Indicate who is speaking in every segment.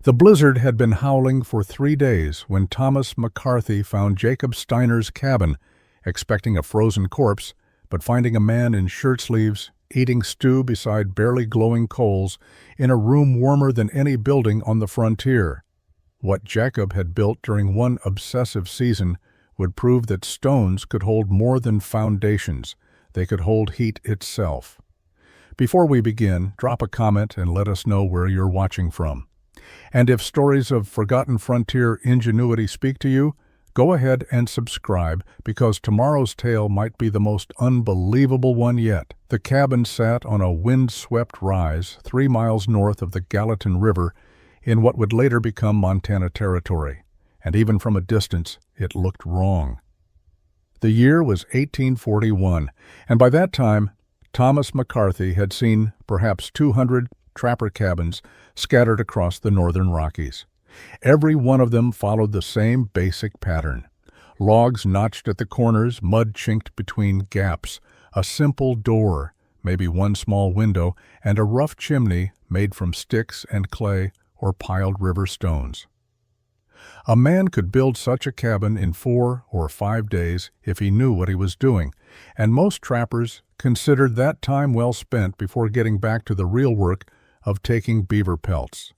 Speaker 1: The blizzard had been howling for 3 days when Thomas McCarthy found Jakob Steiner's cabin, expecting a frozen corpse, but finding a man in shirt-sleeves, eating stew beside barely glowing coals, in a room warmer than any building on the frontier. What Jakob had built during one obsessive season would prove that stones could hold more than foundations. They could hold heat itself. Before we begin, drop a comment and let us know where you're watching from. And if stories of forgotten frontier ingenuity speak to you, go ahead and subscribe, because tomorrow's tale might be the most unbelievable one yet. The cabin sat on a wind-swept rise 3 miles north of the Gallatin River in what would later become Montana Territory, and even from a distance, it looked wrong. The year was 1841, and by that time, Thomas McCarthy had seen perhaps 200 trapper cabins scattered across the northern Rockies. Every one of them followed the same basic pattern. Logs notched at the corners, mud chinked between gaps, a simple door, maybe one small window, and a rough chimney made from sticks and clay or piled river stones. A man could build such a cabin in 4 or 5 days if he knew what he was doing, and most trappers considered that time well spent before getting back to the real work of taking beaver pelts.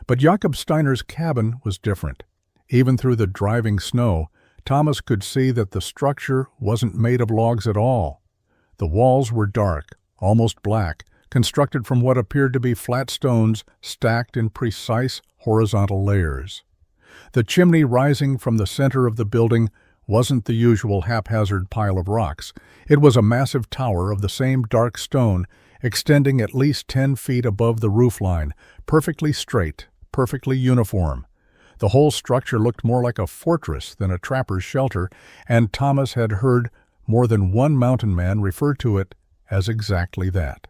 Speaker 1: But Jakob Steiner's cabin was different. Even through the driving snow, Thomas could see that the structure wasn't made of logs at all. The walls were dark, almost black, constructed from what appeared to be flat stones stacked in precise horizontal layers. The chimney rising from the center of the building wasn't the usual haphazard pile of rocks. It was a massive tower of the same dark stone, extending at least 10 feet above the roofline, perfectly straight, perfectly uniform. The whole structure looked more like a fortress than a trapper's shelter, and Thomas had heard more than one mountain man refer to it as exactly that.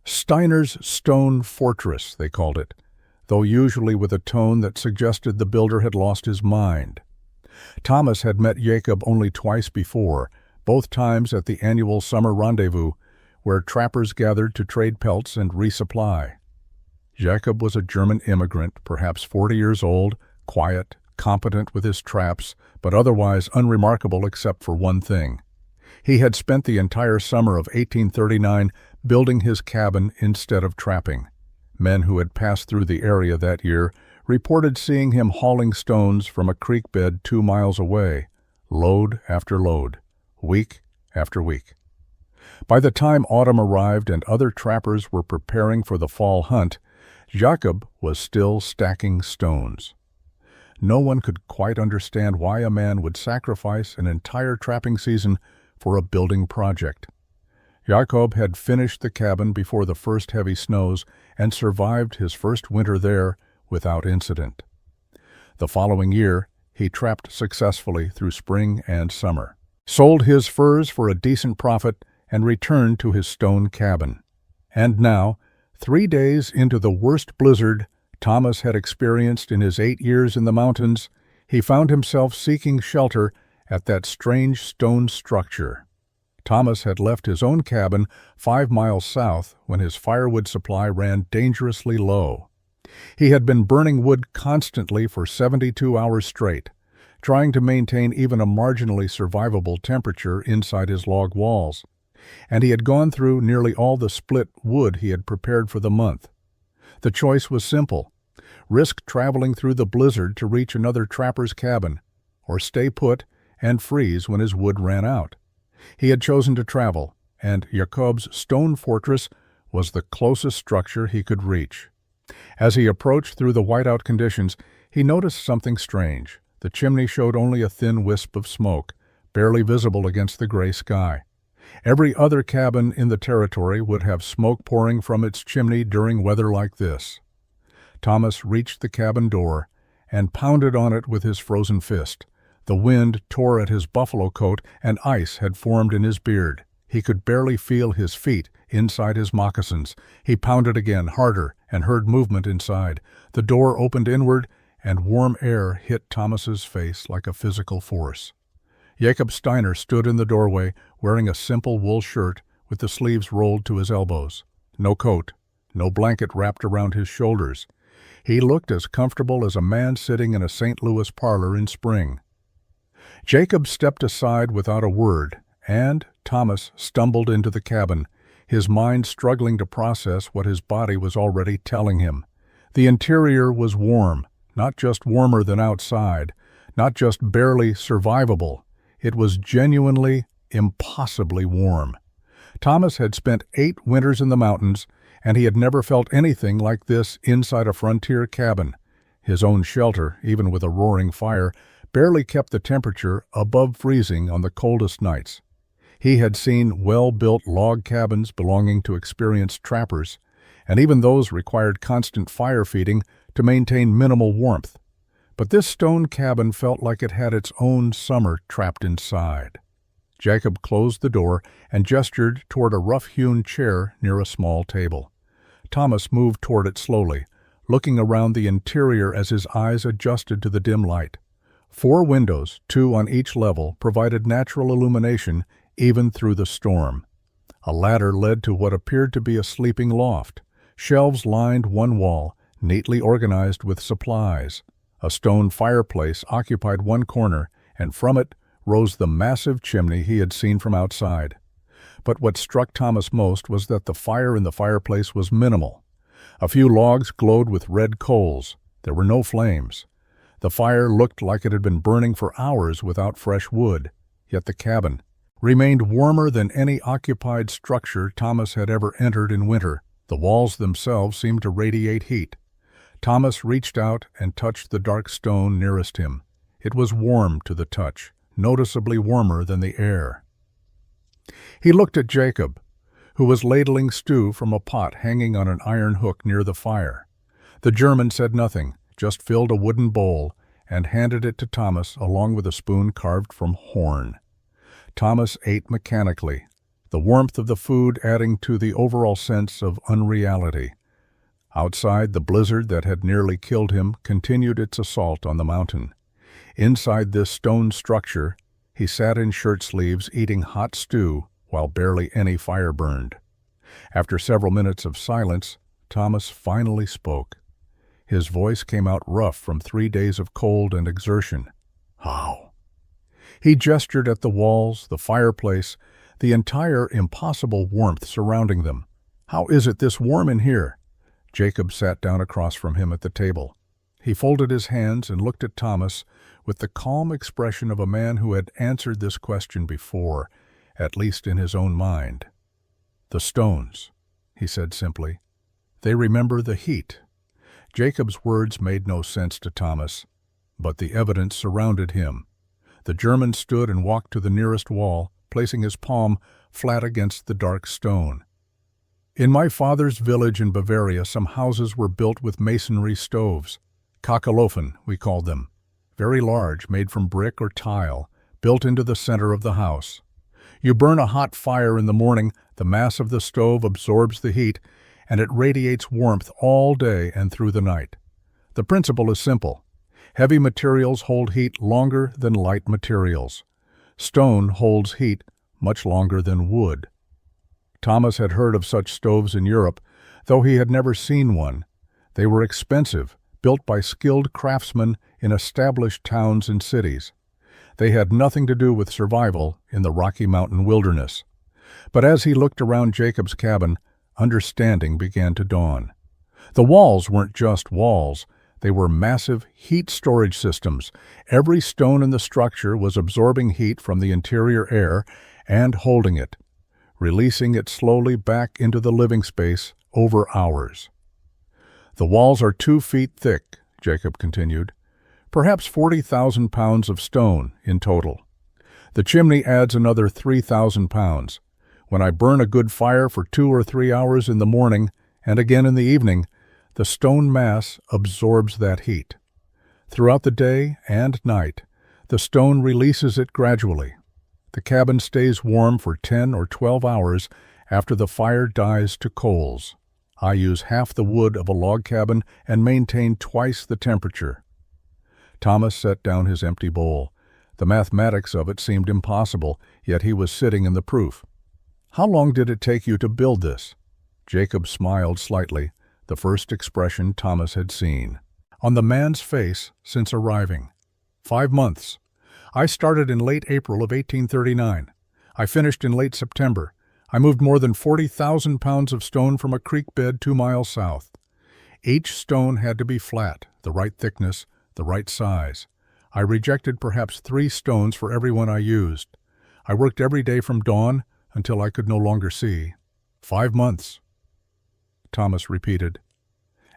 Speaker 1: Steiner's Stone Fortress, they called it, though usually with a tone that suggested the builder had lost his mind. Thomas had met Jakob only twice before, both times at the annual summer rendezvous, where trappers gathered to trade pelts and resupply. Jakob was a German immigrant, perhaps 40 years old, quiet, competent with his traps, but otherwise unremarkable except for one thing. He had spent the entire summer of 1839 building his cabin instead of trapping. Men who had passed through the area that year reported seeing him hauling stones from a creek bed 2 miles away, load after load, week after week. By the time autumn arrived and other trappers were preparing for the fall hunt, Jakob was still stacking stones. No one could quite understand why a man would sacrifice an entire trapping season for a building project. Jakob had finished the cabin before the first heavy snows and survived his first winter there without incident. The following year, he trapped successfully through spring and summer, sold his furs for a decent profit, and returned to his stone cabin. And now, 3 days into the worst blizzard Thomas had experienced in his 8 years in the mountains, he found himself seeking shelter at that strange stone structure. Thomas had left his own cabin 5 miles south when his firewood supply ran dangerously low. He had been burning wood constantly for 72 hours straight, trying to maintain even a marginally survivable temperature inside his log walls, and he had gone through nearly all the split wood he had prepared for the month. The choice was simple: risk traveling through the blizzard to reach another trapper's cabin, or stay put and freeze when his wood ran out. He had chosen to travel, and Jakob's stone fortress was the closest structure he could reach. As he approached through the whiteout conditions, he noticed something strange. The chimney showed only a thin wisp of smoke, barely visible against the gray sky. Every other cabin in the territory would have smoke pouring from its chimney during weather like this. Thomas reached the cabin door and pounded on it with his frozen fist. The wind tore at his buffalo coat, and ice had formed in his beard. He could barely feel his feet inside his moccasins. He pounded again, harder, and heard movement inside. The door opened inward, and warm air hit Thomas's face like a physical force. Jakob Steiner stood in the doorway, wearing a simple wool shirt with the sleeves rolled to his elbows. No coat, no blanket wrapped around his shoulders. He looked as comfortable as a man sitting in a St. Louis parlor in spring. Jacob stepped aside without a word, and Thomas stumbled into the cabin, his mind struggling to process what his body was already telling him. The interior was warm, not just warmer than outside, not just barely survivable. It was genuinely, impossibly warm. Thomas had spent 8 winters in the mountains, and he had never felt anything like this inside a frontier cabin. His own shelter, even with a roaring fire, barely kept the temperature above freezing on the coldest nights. He had seen well-built log cabins belonging to experienced trappers, and even those required constant fire feeding to maintain minimal warmth. But this stone cabin felt like it had its own summer trapped inside. Jacob closed the door and gestured toward a rough-hewn chair near a small table. Thomas moved toward it slowly, looking around the interior as his eyes adjusted to the dim light. 4 windows, 2 on each level, provided natural illumination even through the storm. A ladder led to what appeared to be a sleeping loft. Shelves lined one wall, neatly organized with supplies. A stone fireplace occupied one corner, and from it rose the massive chimney he had seen from outside. But what struck Thomas most was that the fire in the fireplace was minimal. A few logs glowed with red coals. There were no flames. The fire looked like it had been burning for hours without fresh wood, yet the cabin remained warmer than any occupied structure Thomas had ever entered in winter. The walls themselves seemed to radiate heat. Thomas reached out and touched the dark stone nearest him. It was warm to the touch, noticeably warmer than the air. He looked at Jacob, who was ladling stew from a pot hanging on an iron hook near the fire. The German said nothing, just filled a wooden bowl and handed it to Thomas along with a spoon carved from horn. Thomas ate mechanically, the warmth of the food adding to the overall sense of unreality. Outside, the blizzard that had nearly killed him continued its assault on the mountain. Inside this stone structure, he sat in shirt sleeves eating hot stew while barely any fire burned. After several minutes of silence, Thomas finally spoke. His voice came out rough from 3 days of cold and exertion. "How?" He gestured at the walls, the fireplace, the entire impossible warmth surrounding them. "How is it this warm in here?" Jacob sat down across from him at the table. He folded his hands and looked at Thomas with the calm expression of a man who had answered this question before, at least in his own mind. "The stones," he said simply. "They remember the heat." Jacob's words made no sense to Thomas, but the evidence surrounded him. The German stood and walked to the nearest wall, placing his palm flat against the dark stone. "In my father's village in Bavaria, some houses were built with masonry stoves. Kachelofen, we called them. Very large, made from brick or tile, built into the center of the house. You burn a hot fire in the morning, the mass of the stove absorbs the heat, and it radiates warmth all day and through the night. The principle is simple. Heavy materials hold heat longer than light materials. Stone holds heat much longer than wood." Thomas had heard of such stoves in Europe, though he had never seen one. They were expensive, built by skilled craftsmen in established towns and cities. They had nothing to do with survival in the Rocky Mountain wilderness. But as he looked around Jacob's cabin, understanding began to dawn. The walls weren't just walls. They were massive heat storage systems. Every stone in the structure was absorbing heat from the interior air and holding it, releasing it slowly back into the living space over hours. "The walls are 2 feet thick," Jacob continued. "Perhaps 40,000 pounds of stone in total. The chimney adds another 3,000 pounds. When I burn a good fire for 2 or 3 hours in the morning and again in the evening, the stone mass absorbs that heat. Throughout the day and night, the stone releases it gradually. The cabin stays warm for 10 or 12 hours after the fire dies to coals. I use half the wood of a log cabin and maintain twice the temperature." Thomas set down his empty bowl. The mathematics of it seemed impossible, yet he was sitting in the proof. "How long did it take you to build this?" Jacob smiled slightly, the first expression Thomas had seen on the man's face since arriving. 5 months. I started in late April of 1839. I finished in late September. I moved more than 40,000 pounds of stone from a creek bed 2 miles south. Each stone had to be flat, the right thickness, the right size. I rejected perhaps 3 stones for every one I used. I worked every day from dawn until I could no longer see. 5 months. Thomas repeated.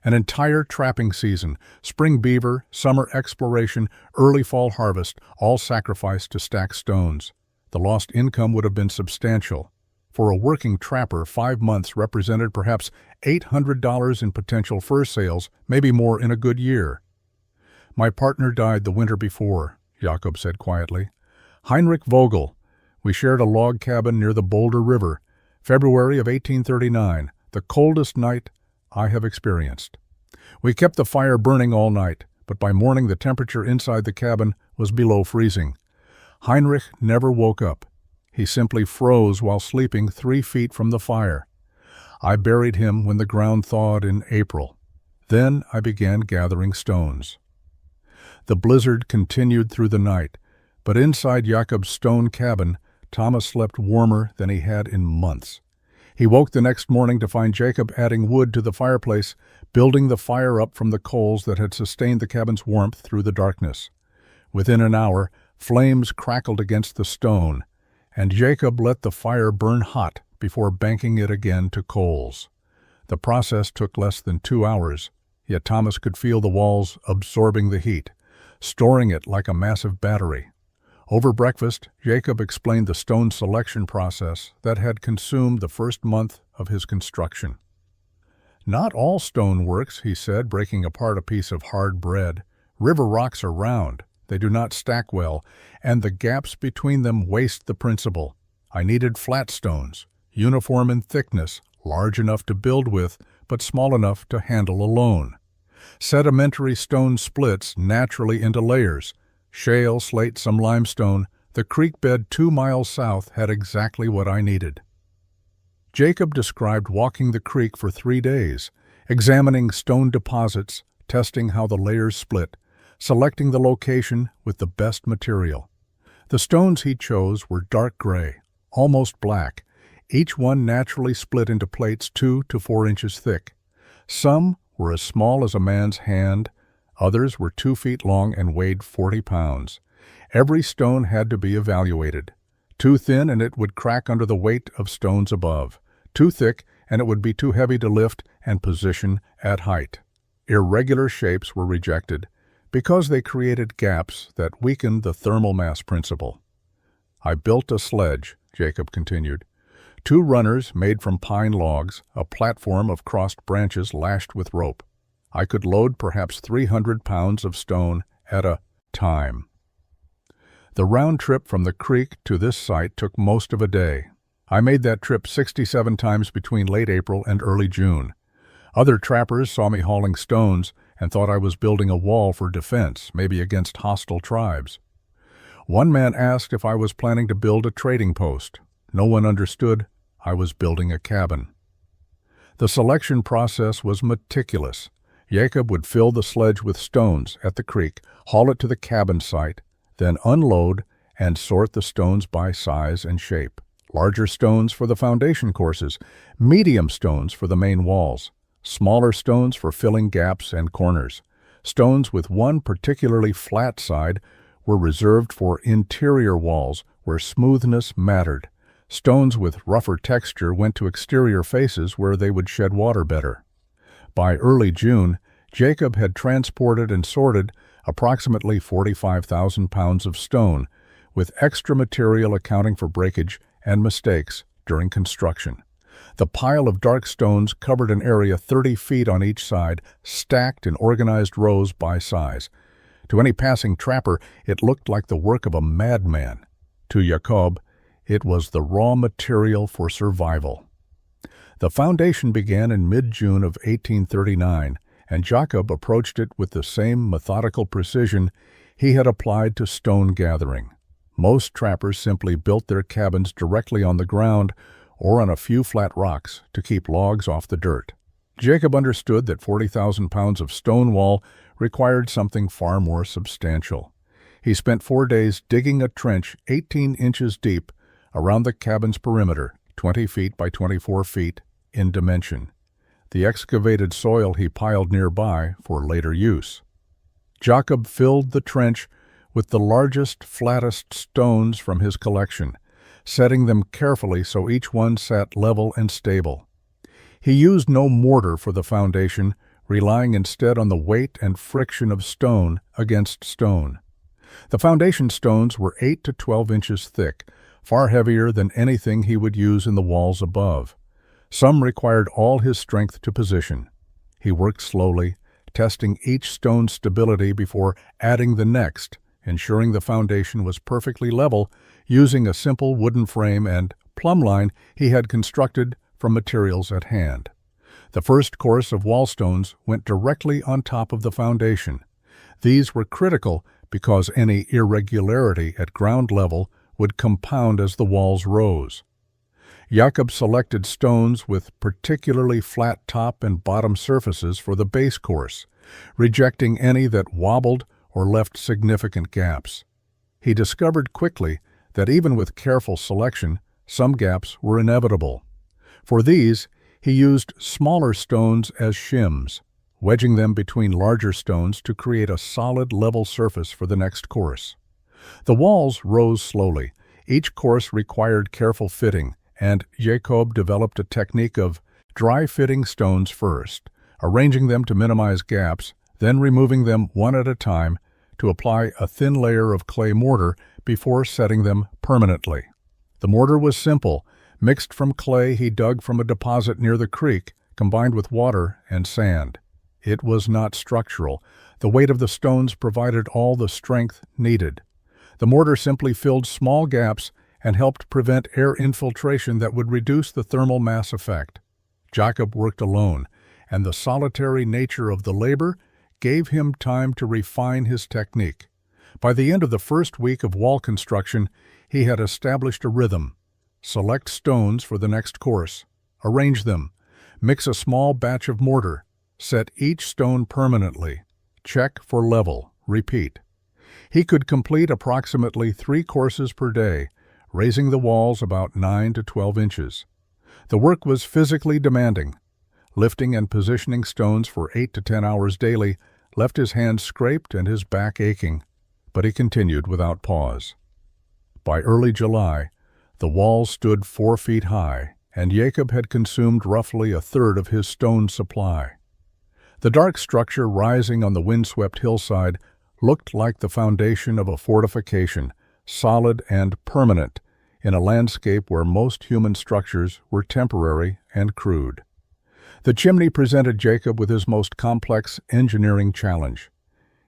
Speaker 1: An entire trapping season, spring beaver, summer exploration, early fall harvest, all sacrificed to stack stones. The lost income would have been substantial. For a working trapper, 5 months represented perhaps $800 in potential fur sales, maybe more in a good year. My partner died the winter before, Jakob said quietly. Heinrich Vogel. We shared a log cabin near the Boulder River, February of 1839, the coldest night I have experienced. We kept the fire burning all night, but by morning the temperature inside the cabin was below freezing. Heinrich never woke up. He simply froze while sleeping 3 feet from the fire. I buried him when the ground thawed in April. Then I began gathering stones. The blizzard continued through the night, but inside Jakob's stone cabin, Thomas slept warmer than he had in months. He woke the next morning to find Jakob adding wood to the fireplace, building the fire up from the coals that had sustained the cabin's warmth through the darkness. Within an hour, flames crackled against the stone, and Jakob let the fire burn hot before banking it again to coals. The process took less than 2 hours, yet Thomas could feel the walls absorbing the heat, storing it like a massive battery. Over breakfast, Jakob explained the stone selection process that had consumed the first month of his construction. Not all stone works, he said, breaking apart a piece of hard bread. River rocks are round. They do not stack well, and the gaps between them waste the principle. I needed flat stones, uniform in thickness, large enough to build with, but small enough to handle alone. Sedimentary stone splits naturally into layers. Shale, slate, some limestone. The creek bed 2 miles south had exactly what I needed. Jakob described walking the creek for 3 days, examining stone deposits, testing how the layers split, selecting the location with the best material. The stones he chose were dark gray, almost black, each one naturally split into plates 2 to 4 inches thick. Some were as small as a man's hand, others were 2 feet long and weighed 40 pounds. Every stone had to be evaluated. Too thin and it would crack under the weight of stones above. Too thick and it would be too heavy to lift and position at height. Irregular shapes were rejected because they created gaps that weakened the thermal mass principle. I built a sledge, Jakob continued. 2 runners made from pine logs, a platform of crossed branches lashed with rope. I could load perhaps 300 pounds of stone at a time. The round trip from the creek to this site took most of a day. I made that trip 67 times between late April and early June. Other trappers saw me hauling stones and thought I was building a wall for defense, maybe against hostile tribes. One man asked if I was planning to build a trading post. No one understood I was building a cabin. The selection process was meticulous. Jakob would fill the sledge with stones at the creek, haul it to the cabin site, then unload and sort the stones by size and shape. Larger stones for the foundation courses, medium stones for the main walls, smaller stones for filling gaps and corners. Stones with one particularly flat side were reserved for interior walls where smoothness mattered. Stones with rougher texture went to exterior faces where they would shed water better. By early June, Jakob had transported and sorted approximately 45,000 pounds of stone, with extra material accounting for breakage and mistakes during construction. The pile of dark stones covered an area 30 feet on each side, stacked in organized rows by size. To any passing trapper, it looked like the work of a madman. To Jakob, it was the raw material for survival. The foundation began in mid-June of 1839, and Jakob approached it with the same methodical precision he had applied to stone gathering. Most trappers simply built their cabins directly on the ground or on a few flat rocks to keep logs off the dirt. Jacob understood that 40,000 pounds of stone wall required something far more substantial. He spent 4 days digging a trench 18 inches deep around the cabin's perimeter, 20 feet by 24 feet in dimension. The excavated soil he piled nearby for later use. Jakob filled the trench with the largest, flattest stones from his collection, setting them carefully so each one sat level and stable. He used no mortar for the foundation, relying instead on the weight and friction of stone against stone. The foundation stones were 8 to 12 inches thick, far heavier than anything he would use in the walls above. Some required all his strength to position. He worked slowly, testing each stone's stability before adding the next, ensuring the foundation was perfectly level, using a simple wooden frame and plumb line he had constructed from materials at hand. The first course of wall stones went directly on top of the foundation. These were critical because any irregularity at ground level would compound as the walls rose. Jakob selected stones with particularly flat top and bottom surfaces for the base course, rejecting any that wobbled or left significant gaps. He discovered quickly that even with careful selection, some gaps were inevitable. For these, he used smaller stones as shims, wedging them between larger stones to create a solid level surface for the next course. The walls rose slowly. Each course required careful fitting, and Jakob developed a technique of dry fitting stones first, arranging them to minimize gaps, then removing them one at a time to apply a thin layer of clay mortar before setting them permanently. The mortar was simple, mixed from clay he dug from a deposit near the creek, combined with water and sand. It was not structural. The weight of the stones provided all the strength needed. The mortar simply filled small gaps and helped prevent air infiltration that would reduce the thermal mass effect. Jakob worked alone, and the solitary nature of the labor gave him time to refine his technique. By the end of the first week of wall construction, he had established a rhythm. Select stones for the next course. Arrange them. Mix a small batch of mortar. Set each stone permanently. Check for level. Repeat. He could complete approximately 3 courses per day, raising the walls about 9 to 12 inches. The work was physically demanding. Lifting and positioning stones for 8 to 10 hours daily left his hands scraped and his back aching, but he continued without pause. By early July, the walls stood 4 feet high, and Jakob had consumed roughly a third of his stone supply. The dark structure rising on the windswept hillside looked like the foundation of a fortification, solid and permanent, in a landscape where most human structures were temporary and crude. The chimney presented Jakob with his most complex engineering challenge.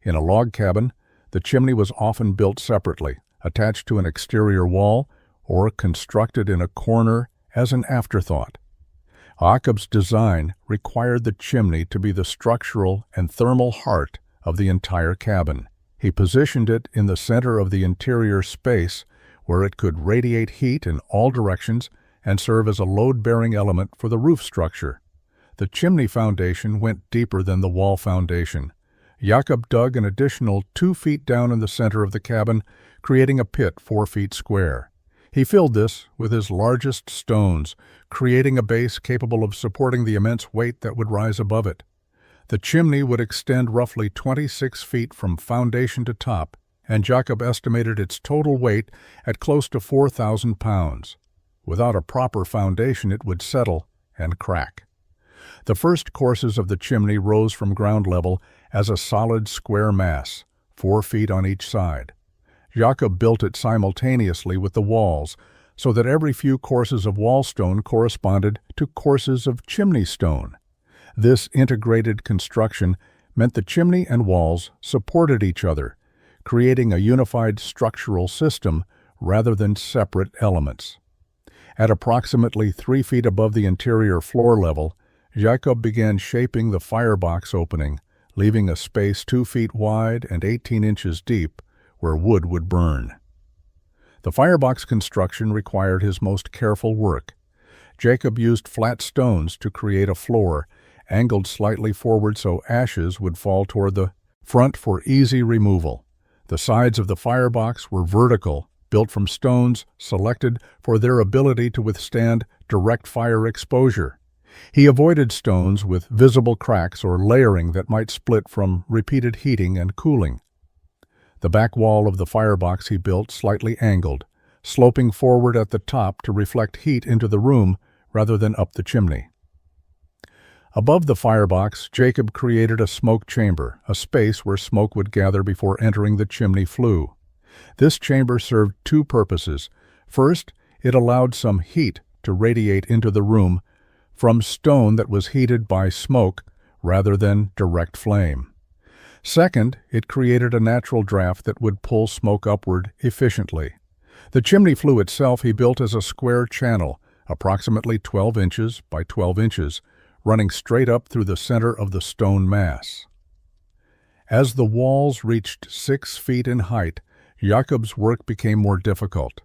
Speaker 1: In a log cabin, the chimney was often built separately, attached to an exterior wall, or constructed in a corner as an afterthought. Jakob's design required the chimney to be the structural and thermal heart of the entire cabin. He positioned it in the center of the interior space where it could radiate heat in all directions and serve as a load-bearing element for the roof structure. The chimney foundation went deeper than the wall foundation. Jakob dug an additional 2 feet down in the center of the cabin, creating a pit 4 feet square. He filled this with his largest stones, creating a base capable of supporting the immense weight that would rise above it. The chimney would extend roughly 26 feet from foundation to top, and Jakob estimated its total weight at close to 4,000 pounds. Without a proper foundation, it would settle and crack. The first courses of the chimney rose from ground level as a solid square mass, 4 feet on each side. Jakob built it simultaneously with the walls, so that every few courses of wall stone corresponded to courses of chimney stone. This integrated construction meant the chimney and walls supported each other, creating a unified structural system rather than separate elements. At approximately 3 feet above the interior floor level, Jakob began shaping the firebox opening, leaving a space 2 feet wide and 18 inches deep where wood would burn. The firebox construction required his most careful work. Jakob used flat stones to create a floor, angled slightly forward so ashes would fall toward the front for easy removal. The sides of the firebox were vertical, built from stones selected for their ability to withstand direct fire exposure. He avoided stones with visible cracks or layering that might split from repeated heating and cooling. The back wall of the firebox he built slightly angled, sloping forward at the top to reflect heat into the room rather than up the chimney. Above the firebox, Jakob created a smoke chamber, a space where smoke would gather before entering the chimney flue. This chamber served two purposes. First, it allowed some heat to radiate into the room from stone that was heated by smoke rather than direct flame. Second, it created a natural draft that would pull smoke upward efficiently. The chimney flue itself he built as a square channel, approximately 12 inches by 12 inches, running straight up through the center of the stone mass. As the walls reached 6 feet in height, Jakob's work became more difficult.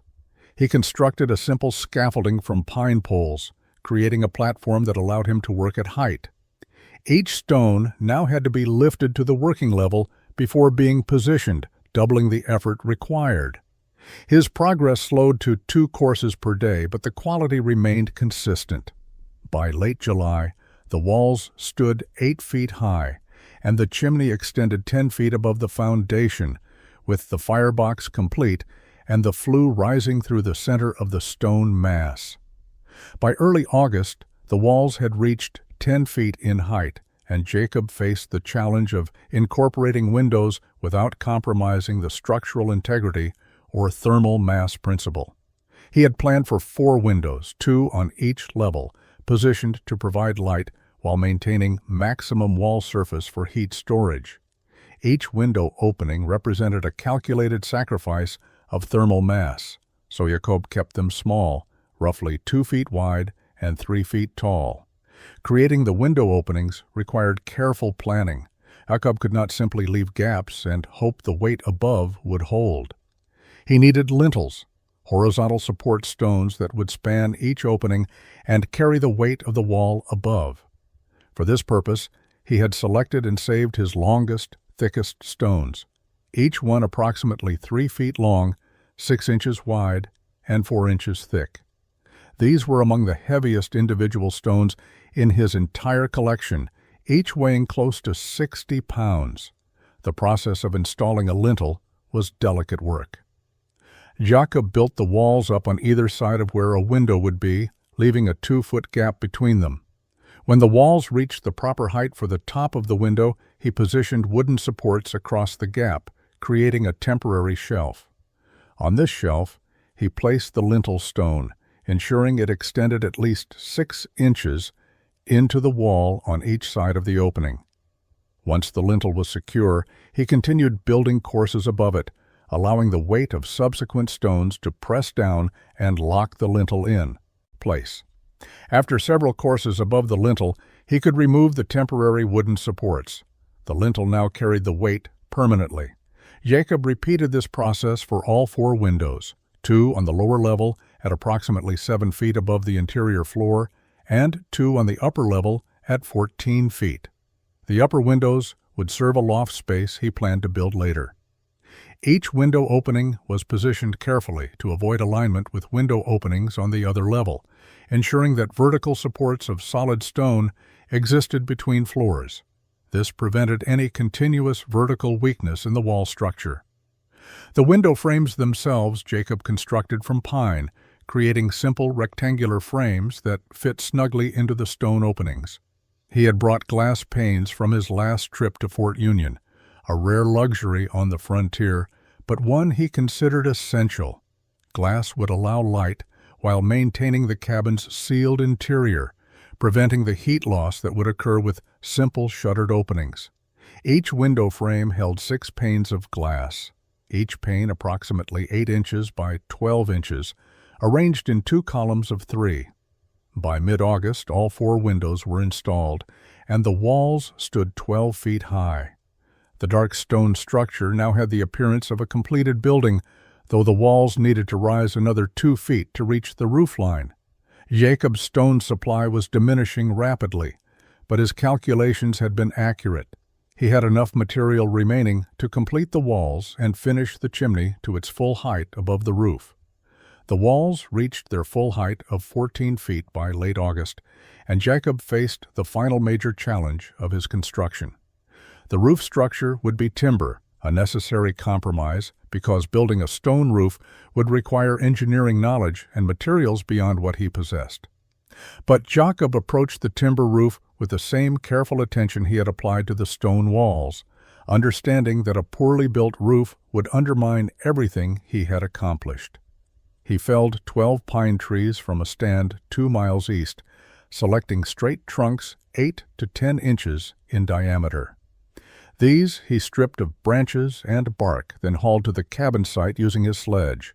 Speaker 1: He constructed a simple scaffolding from pine poles, creating a platform that allowed him to work at height. Each stone now had to be lifted to the working level before being positioned, doubling the effort required. His progress slowed to 2 courses per day, but the quality remained consistent. By late July, the walls stood 8 feet high, and the chimney extended 10 feet above the foundation, with the firebox complete and the flue rising through the center of the stone mass. By early August, the walls had reached 10 feet in height, and Jakob faced the challenge of incorporating windows without compromising the structural integrity or thermal mass principle. He had planned for 4 windows, 2 on each level, positioned to provide light while maintaining maximum wall surface for heat storage. Each window opening represented a calculated sacrifice of thermal mass, so Jakob kept them small, roughly 2 feet wide and 3 feet tall. Creating the window openings required careful planning. Jakob could not simply leave gaps and hope the weight above would hold. He needed lintels, horizontal support stones that would span each opening and carry the weight of the wall above. For this purpose, he had selected and saved his longest, thickest stones, each one approximately 3 feet long, 6 inches wide, and 4 inches thick. These were among the heaviest individual stones in his entire collection, each weighing close to 60 pounds. The process of installing a lintel was delicate work. Jakob built the walls up on either side of where a window would be, leaving a 2-foot gap between them. When the walls reached the proper height for the top of the window, he positioned wooden supports across the gap, creating a temporary shelf. On this shelf, he placed the lintel stone, ensuring it extended at least 6 inches into the wall on each side of the opening. Once the lintel was secure, he continued building courses above it, allowing the weight of subsequent stones to press down and lock the lintel in place. After several courses above the lintel, he could remove the temporary wooden supports. The lintel now carried the weight permanently. Jakob repeated this process for all 4 windows, 2 on the lower level at approximately 7 feet above the interior floor, and 2 on the upper level at 14 feet. The upper windows would serve a loft space he planned to build later. Each window opening was positioned carefully to avoid alignment with window openings on the other level, ensuring that vertical supports of solid stone existed between floors. This prevented any continuous vertical weakness in the wall structure. The window frames themselves Jakob constructed from pine, creating simple rectangular frames that fit snugly into the stone openings. He had brought glass panes from his last trip to Fort Union, a rare luxury on the frontier, but one he considered essential. Glass would allow light while maintaining the cabin's sealed interior, preventing the heat loss that would occur with simple shuttered openings. Each window frame held 6 panes of glass, each pane approximately 8 inches by 12 inches, arranged in 2 columns of 3. By mid-August, all 4 windows were installed, and the walls stood 12 feet high. The dark stone structure now had the appearance of a completed building, though the walls needed to rise another 2 feet to reach the roof line. Jakob's stone supply was diminishing rapidly, but his calculations had been accurate. He had enough material remaining to complete the walls and finish the chimney to its full height above the roof. The walls reached their full height of 14 feet by late August, and Jakob faced the final major challenge of his construction. The roof structure would be timber, a necessary compromise because building a stone roof would require engineering knowledge and materials beyond what he possessed. But Jakob approached the timber roof with the same careful attention he had applied to the stone walls, understanding that a poorly built roof would undermine everything he had accomplished. He felled 12 pine trees from a stand 2 miles east, selecting straight trunks 8 to 10 inches in diameter. These he stripped of branches and bark, then hauled to the cabin site using his sledge.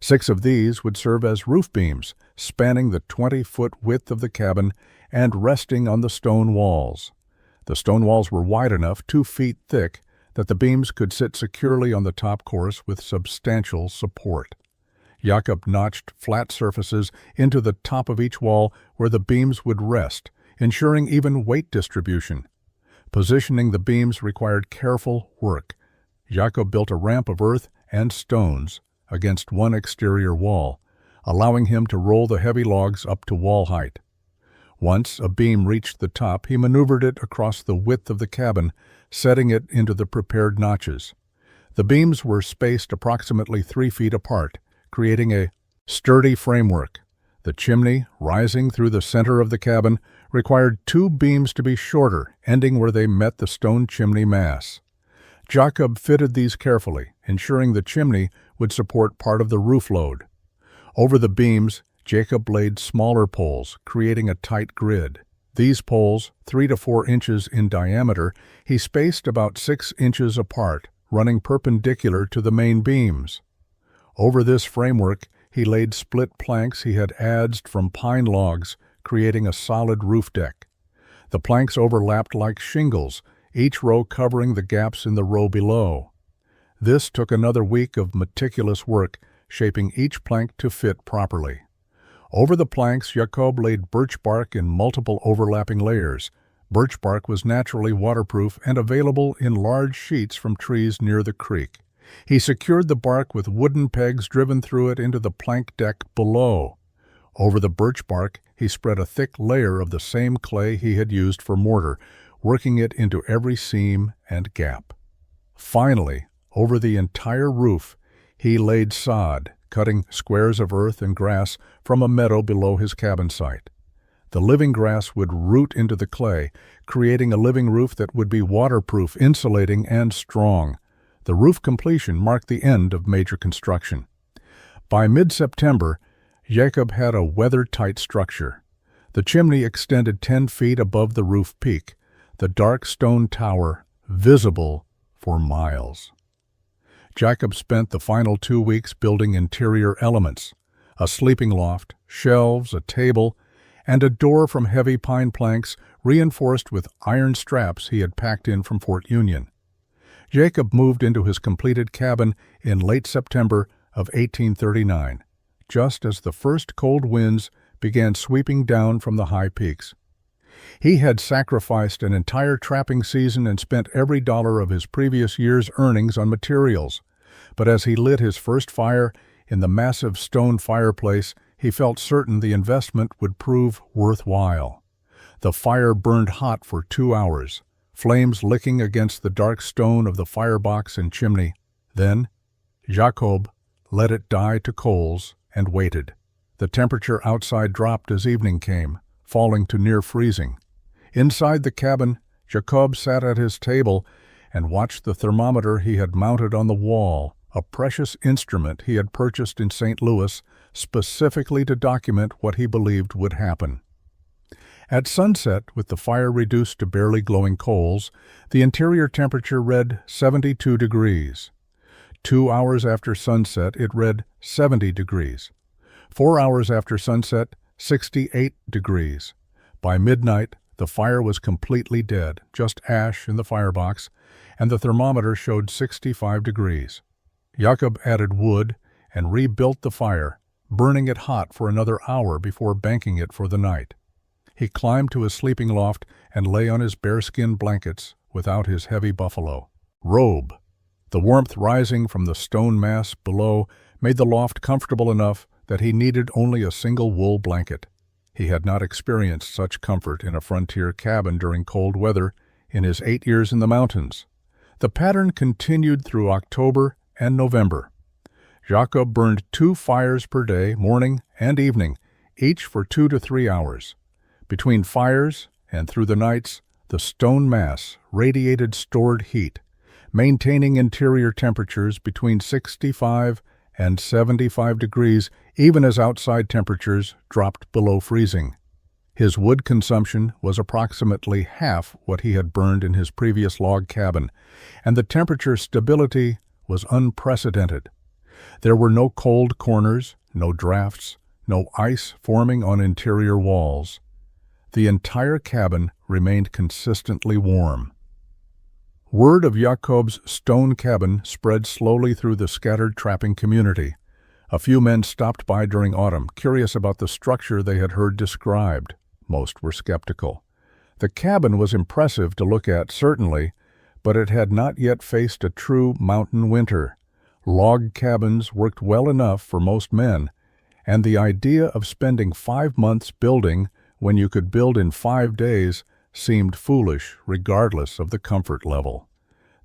Speaker 1: 6 of these would serve as roof beams, spanning the 20-foot width of the cabin and resting on the stone walls. The stone walls were wide enough, 2 feet thick, that the beams could sit securely on the top course with substantial support. Jakob notched flat surfaces into the top of each wall where the beams would rest, ensuring even weight distribution. Positioning the beams required careful work. Jakob built a ramp of earth and stones against one exterior wall, allowing him to roll the heavy logs up to wall height. Once a beam reached the top, he maneuvered it across the width of the cabin, setting it into the prepared notches. The beams were spaced approximately 3 feet apart, creating a sturdy framework. The chimney, rising through the center of the cabin, required 2 beams to be shorter, ending where they met the stone chimney mass. Jakob fitted these carefully, ensuring the chimney would support part of the roof load. Over the beams, Jakob laid smaller poles, creating a tight grid. These poles, 3 to 4 inches in diameter, he spaced about 6 inches apart, running perpendicular to the main beams. Over this framework, he laid split planks he had adzed from pine logs, creating a solid roof deck. The planks overlapped like shingles, each row covering the gaps in the row below. This took another week of meticulous work, shaping each plank to fit properly. Over the planks, Jakob laid birch bark in multiple overlapping layers. Birch bark was naturally waterproof and available in large sheets from trees near the creek. He secured the bark with wooden pegs driven through it into the plank deck below. Over the birch bark, he spread a thick layer of the same clay he had used for mortar, working it into every seam and gap. Finally, over the entire roof, he laid sod, cutting squares of earth and grass from a meadow below his cabin site. The living grass would root into the clay, creating a living roof that would be waterproof, insulating, and strong. The roof completion marked the end of major construction. By mid-September, Jakob had a weather-tight structure. The chimney extended 10 feet above the roof peak, the dark stone tower visible for miles. Jakob spent the final 2 weeks building interior elements: a sleeping loft, shelves, a table, and a door from heavy pine planks reinforced with iron straps he had packed in from Fort Union. Jakob moved into his completed cabin in late September of 1839, just as the first cold winds began sweeping down from the high peaks. He had sacrificed an entire trapping season and spent every dollar of his previous year's earnings on materials. But as he lit his first fire in the massive stone fireplace, he felt certain the investment would prove worthwhile. The fire burned hot for 2 hours, flames licking against the dark stone of the firebox and chimney. Then, Jakob let it die to coals and waited. The temperature outside dropped as evening came, falling to near freezing. Inside the cabin, Jakob sat at his table and watched the thermometer he had mounted on the wall, a precious instrument he had purchased in St. Louis specifically to document what he believed would happen. At sunset, with the fire reduced to barely glowing coals, the interior temperature read 72 degrees. 2 hours after sunset, it read 70 degrees. 4 hours after sunset, 68 degrees. By midnight, the fire was completely dead, just ash in the firebox, and the thermometer showed 65 degrees. Jakob added wood and rebuilt the fire, burning it hot for another hour before banking it for the night. He climbed to his sleeping loft and lay on his bearskin blankets without his heavy buffalo robe. The warmth rising from the stone mass below made the loft comfortable enough that he needed only a single wool blanket. He had not experienced such comfort in a frontier cabin during cold weather in his 8 years in the mountains. The pattern continued through October and November. Jakob burned 2 fires per day, morning and evening, each for 2 to 3 hours. Between fires and through the nights, the stone mass radiated stored heat, maintaining interior temperatures between 65 and 75 degrees, even as outside temperatures dropped below freezing. His wood consumption was approximately half what he had burned in his previous log cabin, and the temperature stability was unprecedented. There were no cold corners, no drafts, no ice forming on interior walls. The entire cabin remained consistently warm. Word of Jakob's stone cabin spread slowly through the scattered trapping community. A few men stopped by during autumn, curious about the structure they had heard described. Most were skeptical. The cabin was impressive to look at, certainly, but it had not yet faced a true mountain winter. Log cabins worked well enough for most men, and the idea of spending 5 months building when you could build in 5 days seemed foolish regardless of the comfort level.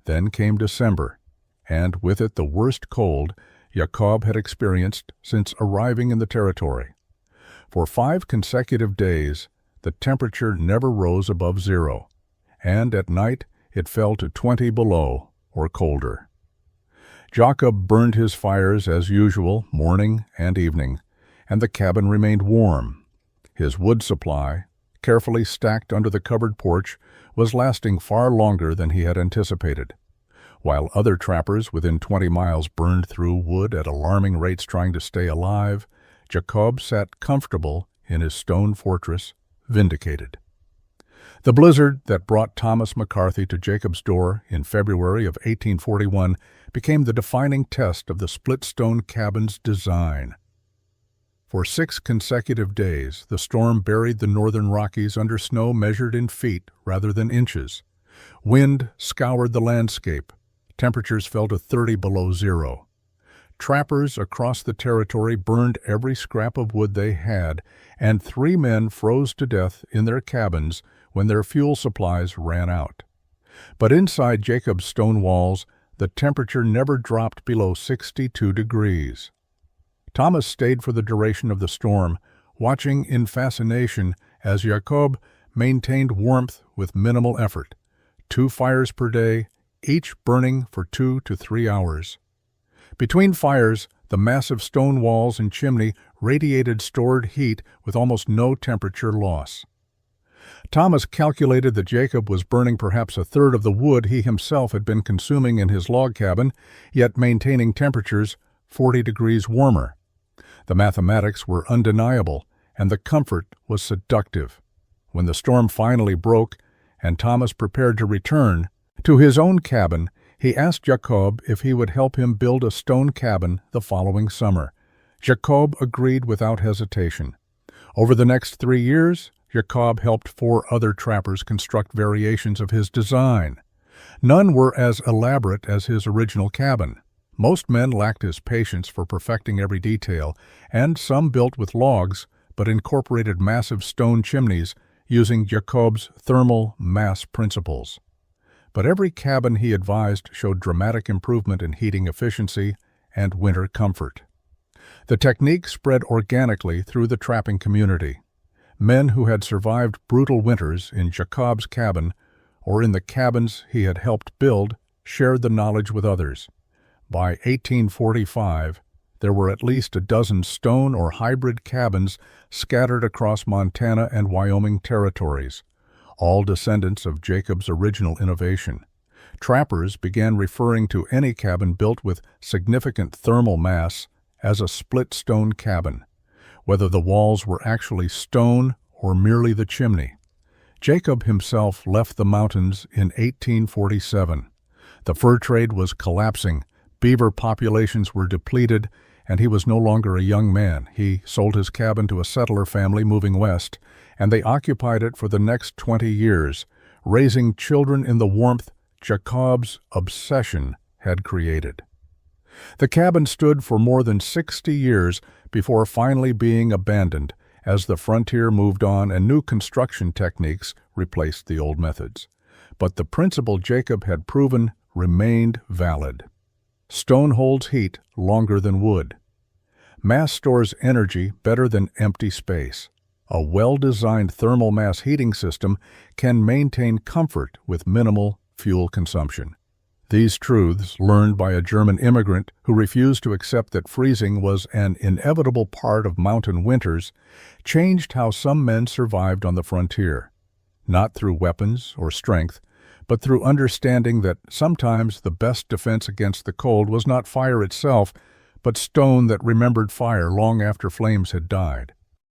Speaker 1: Then came December, and with it the worst cold Jakob had experienced since arriving in the territory. For 5 consecutive days, the temperature never rose above 0, and at night it fell to 20 below or colder. Jakob burned his fires as usual, morning and evening, and the cabin remained warm. His wood supply, carefully stacked under the covered porch, was lasting far longer than he had anticipated. While other trappers within 20 miles burned through wood at alarming rates trying to stay alive, Jakob sat comfortable in his stone fortress, vindicated. The blizzard that brought Thomas McCarthy to Jacob's door in February of 1841 became the defining test of the split stone cabin's design. For 6 consecutive days, the storm buried the northern Rockies under snow measured in feet rather than inches. Wind scoured the landscape. Temperatures fell to 30 below 0. Trappers across the territory burned every scrap of wood they had, and 3 men froze to death in their cabins when their fuel supplies ran out. But inside Jacob's stone walls, the temperature never dropped below 62 degrees. Thomas stayed for the duration of the storm, watching in fascination as Jakob maintained warmth with minimal effort. 2 fires per day, each burning for 2 to 3 hours. Between fires, the massive stone walls and chimney radiated stored heat with almost no temperature loss. Thomas calculated that Jakob was burning perhaps a third of the wood he himself had been consuming in his log cabin, yet maintaining temperatures 40 degrees warmer. The mathematics were undeniable, and the comfort was seductive. When the storm finally broke, and Thomas prepared to return to his own cabin, he asked Jakob if he would help him build a stone cabin the following summer. Jakob agreed without hesitation. Over the next 3 years, Jakob helped 4 other trappers construct variations of his design. None were as elaborate as his original cabin. Most men lacked his patience for perfecting every detail, and some built with logs but incorporated massive stone chimneys using Jakob's thermal mass principles. But every cabin he advised showed dramatic improvement in heating efficiency and winter comfort. The technique spread organically through the trapping community. Men who had survived brutal winters in Jakob's cabin or in the cabins he had helped build shared the knowledge with others. By 1845, there were at least a dozen stone or hybrid cabins scattered across Montana and Wyoming territories, all descendants of Jacob's original innovation. Trappers began referring to any cabin built with significant thermal mass as a split stone cabin, whether the walls were actually stone or merely the chimney. Jakob himself left the mountains in 1847. The fur trade was collapsing, beaver populations were depleted, and he was no longer a young man. He sold his cabin to a settler family moving west, and they occupied it for the next 20 years, raising children in the warmth Jakob's obsession had created. The cabin stood for more than 60 years before finally being abandoned as the frontier moved on and new construction techniques replaced the old methods. But the principle Jakob had proven remained valid. Stone holds heat longer than wood. Mass stores energy better than empty space. A well-designed thermal mass heating system can maintain comfort with minimal fuel consumption. These truths, learned by a German immigrant who refused to accept that freezing was an inevitable part of mountain winters, changed how some men survived on the frontier. Not through weapons or strength, but through understanding that sometimes the best defense against the cold was not fire itself, but stone that remembered fire long after flames had died.